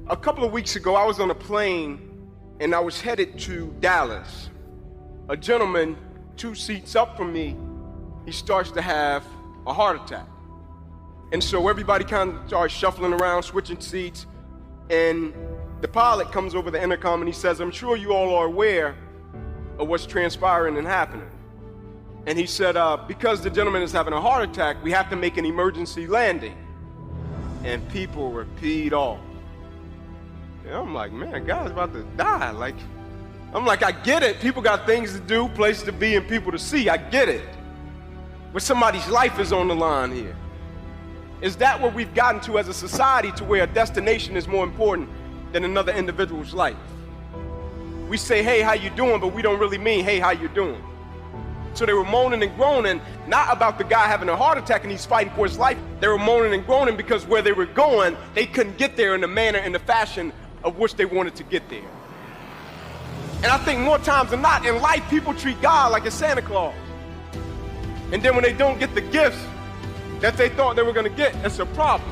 A couple of weeks ago, I was on a plane and I was headed to Dallas. A gentleman 2 seats up from me, he starts to have a heart attack. And so everybody kind of starts shuffling around, switching seats, and the pilot comes over the intercom and he says, "I'm sure you all are aware of what's transpiring and happening." And he said, because the gentleman is having a heart attack, we have to make an emergency landing. And people were peed off. And I'm like, man, guy's about to die. I get it. People got things to do, places to be, and people to see. I get it. But somebody's life is on the line here. Is that what we've gotten to as a society, to where a destination is more important than another individual's life? We say, hey, how you doing? But we don't really mean, hey, how you doing? So they were moaning and groaning, not about the guy having a heart attack and he's fighting for his life. They were moaning and groaning because where they were going, they couldn't get there in the manner and the fashion of which they wanted to get there. And I think more times than not in life, people treat God like a Santa Claus. And then when they don't get the gifts that they thought they were going to get, it's a problem.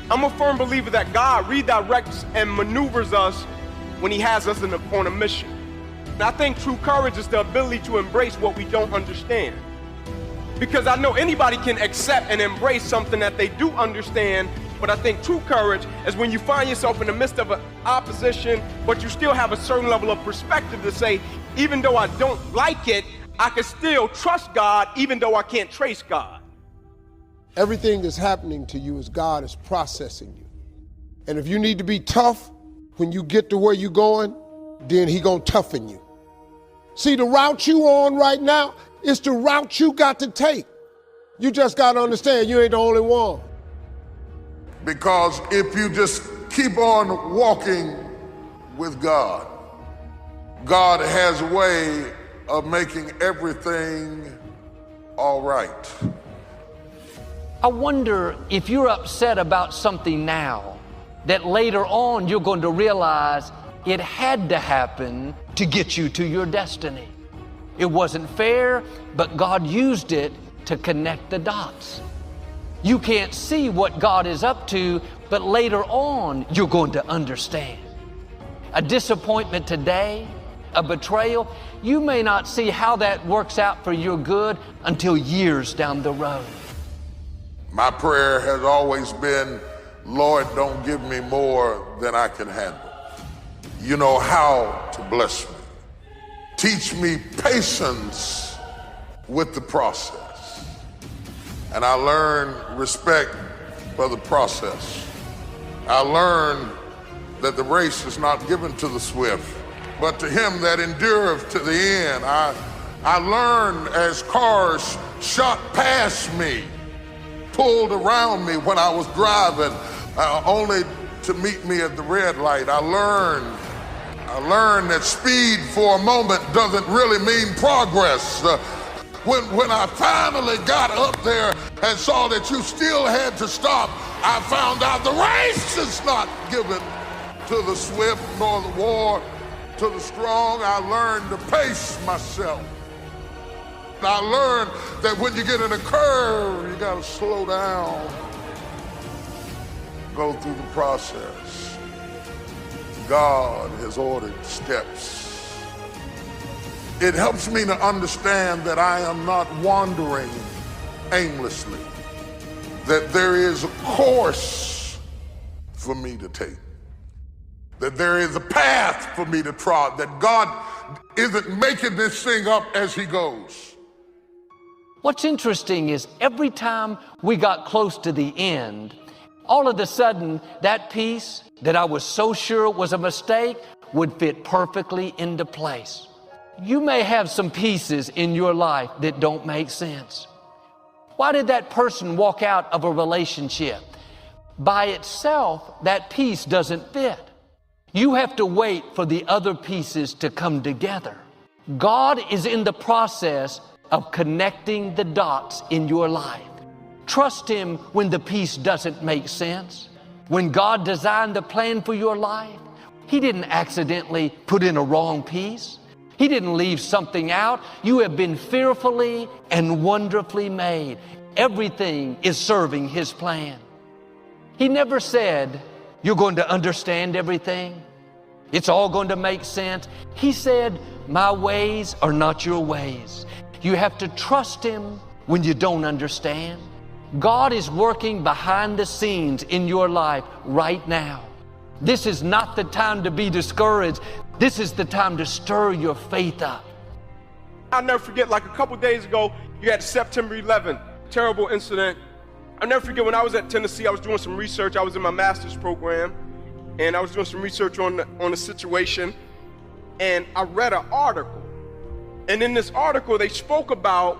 I'm a firm believer that God redirects and maneuvers us when he has us on a mission. And I think true courage is the ability to embrace what we don't understand. Because I know anybody can accept and embrace something that they do understand, but I think true courage is when you find yourself in the midst of an opposition, but you still have a certain level of perspective to say, even though I don't like it, I can still trust God, even though I can't trace God. Everything that's happening to you is God is processing you. And if you need to be tough when you get to where you're going, then he gonna toughen you. See, the route you on right now is the route you got to take. You just got to understand you ain't the only one. Because if you just keep on walking with God, God has a way of making everything all right. I wonder if you're upset about something now that later on you're going to realize it had to happen to get you to your destiny. It wasn't fair, but God used it to connect the dots. You can't see what God is up to, but later on you're going to understand. A disappointment today, a betrayal, you may not see how that works out for your good until years down the road. My prayer has always been, Lord, don't give me more than I can handle. You know how to bless me. Teach me patience with the process. And I learn respect for the process. I learn that the race is not given to the swift, but to him that endureth to the end. I learned as cars shot past me, pulled around me when I was driving, only to meet me at the red light. I learned that speed for a moment doesn't really mean progress. When I finally got up there and saw that you still had to stop, I found out the race is not given to the swift nor the war to the strong. I learned to pace myself. I learned that when you get in a curve, you gotta slow down, go through the process. God has ordered steps. It helps me to understand that I am not wandering aimlessly, that there is a course for me to take, that there is a path for me to trot, that God isn't making this thing up as he goes. What's interesting is every time we got close to the end, all of a sudden that piece that I was so sure was a mistake would fit perfectly into place. You may have some pieces in your life that don't make sense. Why did that person walk out of a relationship? By itself, that piece doesn't fit. You have to wait for the other pieces to come together. God is in the process of connecting the dots in your life. Trust him when the piece doesn't make sense. When God designed the plan for your life, he didn't accidentally put in a wrong piece. He didn't leave something out. You have been fearfully and wonderfully made. Everything is serving his plan. He never said, You're going to understand everything. It's all going to make sense. He said, my ways are not your ways. You have to trust Him when you don't understand. God is working behind the scenes in your life right now. This is not the time to be discouraged. This is the time to stir your faith up. I'll never forget, like a couple days ago, you had September 11th, terrible incident. I'll never forget when I was at Tennessee, I was doing some research. I was in my master's program, and I was doing some research on the situation, and I read an article. And in this article, they spoke about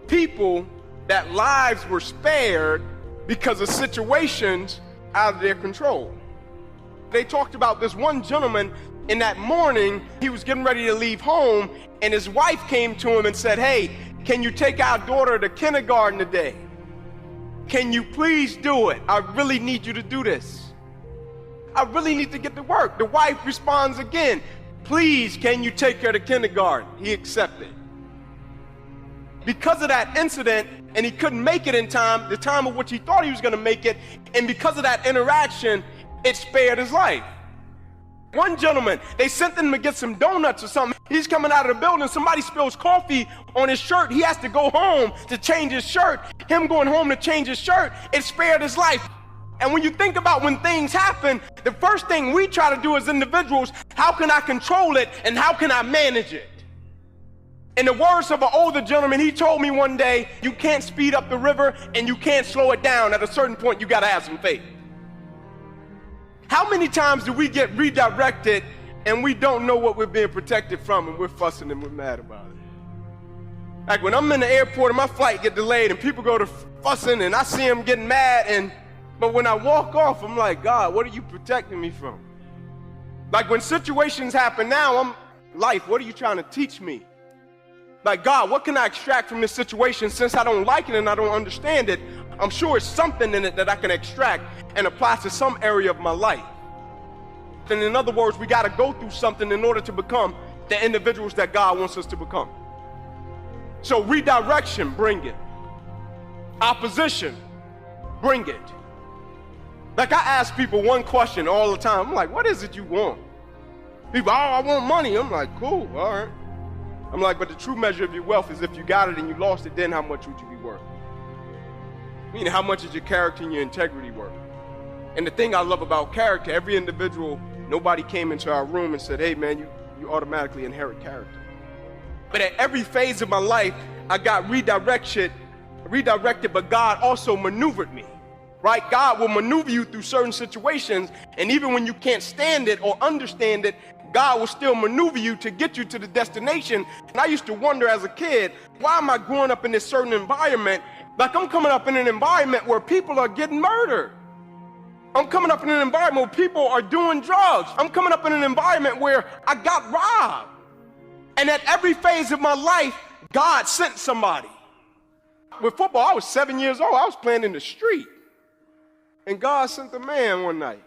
people that lives were spared because of situations out of their control. They talked about this one gentleman. In that morning, he was getting ready to leave home, and his wife came to him and said, hey, can you take our daughter to kindergarten today? Can you please do it? I really need you to do this. I really need to get to work. The wife responds again, please, can you take her to kindergarten? He accepted. Because of that incident, and he couldn't make it in time, the time of which he thought he was going to make it, and because of that interaction, it spared his life. One gentleman, they sent him to get some donuts or something. He's coming out of the building, somebody spills coffee on his shirt. He has to go home to change his shirt. Him going home to change his shirt, it spared his life. And when you think about when things happen, the first thing we try to do as individuals, how can I control it and how can I manage it? In the words of an older gentleman, he told me one day, you can't speed up the river and you can't slow it down. At a certain point, you got to have some faith. How many times do we get redirected and we don't know what we're being protected from and we're fussing and we're mad about it? Like when I'm in the airport and my flight get delayed and people go to fussing and I see them getting mad, but when I walk off, I'm like, God, what are you protecting me from? Like when situations happen now, life, what are you trying to teach me? Like, God, what can I extract from this situation since I don't like it and I don't understand it? I'm sure it's something in it that I can extract and apply to some area of my life. And in other words, we got to go through something in order to become the individuals that God wants us to become. So redirection, bring it. Opposition, bring it. Like I ask people one question all the time. I'm like, what is it you want? People, oh, I want money. I'm like, cool, all right. I'm like, but the true measure of your wealth is if you got it and you lost it, then how much would you be worth? Meaning, how much is your character and your integrity worth? And the thing I love about character, every individual, nobody came into our room and said, hey man, you automatically inherit character. But at every phase of my life, I got redirected, but God also maneuvered me, right? God will maneuver you through certain situations, and even when you can't stand it or understand it, God will still maneuver you to get you to the destination. And I used to wonder as a kid, why am I growing up in this certain environment? Like I'm coming up in an environment where people are getting murdered. I'm coming up in an environment where people are doing drugs. I'm coming up in an environment where I got robbed. And at every phase of my life, God sent somebody. With football, I was 7 years old. I was playing in the street. And God sent a man one night.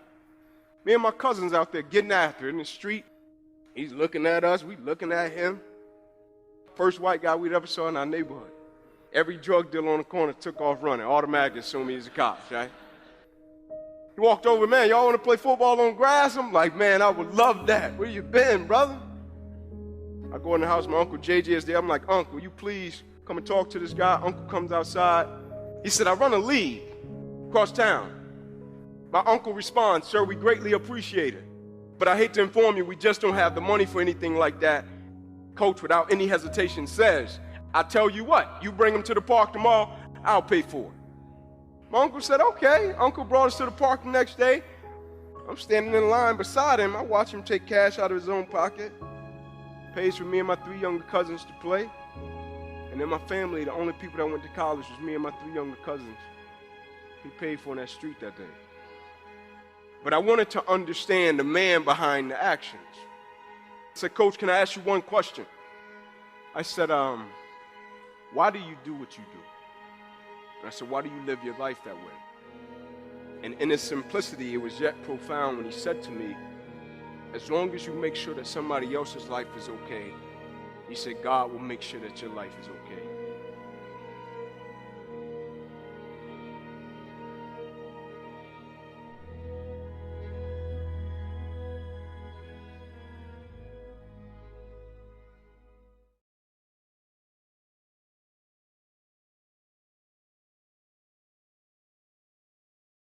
Me and my cousins out there getting after it in the street. He's looking at us, we looking at him. First white guy we'd ever saw in our neighborhood. Every drug dealer on the corner took off running, automatically assuming he was a cop, right? He walked over, man, y'all want to play football on grass? I'm like, man, I would love that. Where you been, brother? I go in the house, my Uncle JJ is there. I'm like, Uncle, will you please come and talk to this guy? Uncle comes outside. He said, I run a league across town. My uncle responds, sir, we greatly appreciate it. But I hate to inform you, we just don't have the money for anything like that. Coach, without any hesitation, says, I tell you what, you bring him to the park tomorrow, I'll pay for it. My uncle said, okay. Uncle brought us to the park the next day. I'm standing in line beside him. I watch him take cash out of his own pocket. Pays for me and my 3 younger cousins to play. And in my family, the only people that went to college was me and my 3 younger cousins. He paid for in that street that day. But I wanted to understand the man behind the actions. I said, Coach, can I ask you one question? I said, why do you do what you do? And I said, why do you live your life that way? And in his simplicity, it was yet profound when he said to me, as long as you make sure that somebody else's life is okay, he said, God will make sure that your life is okay.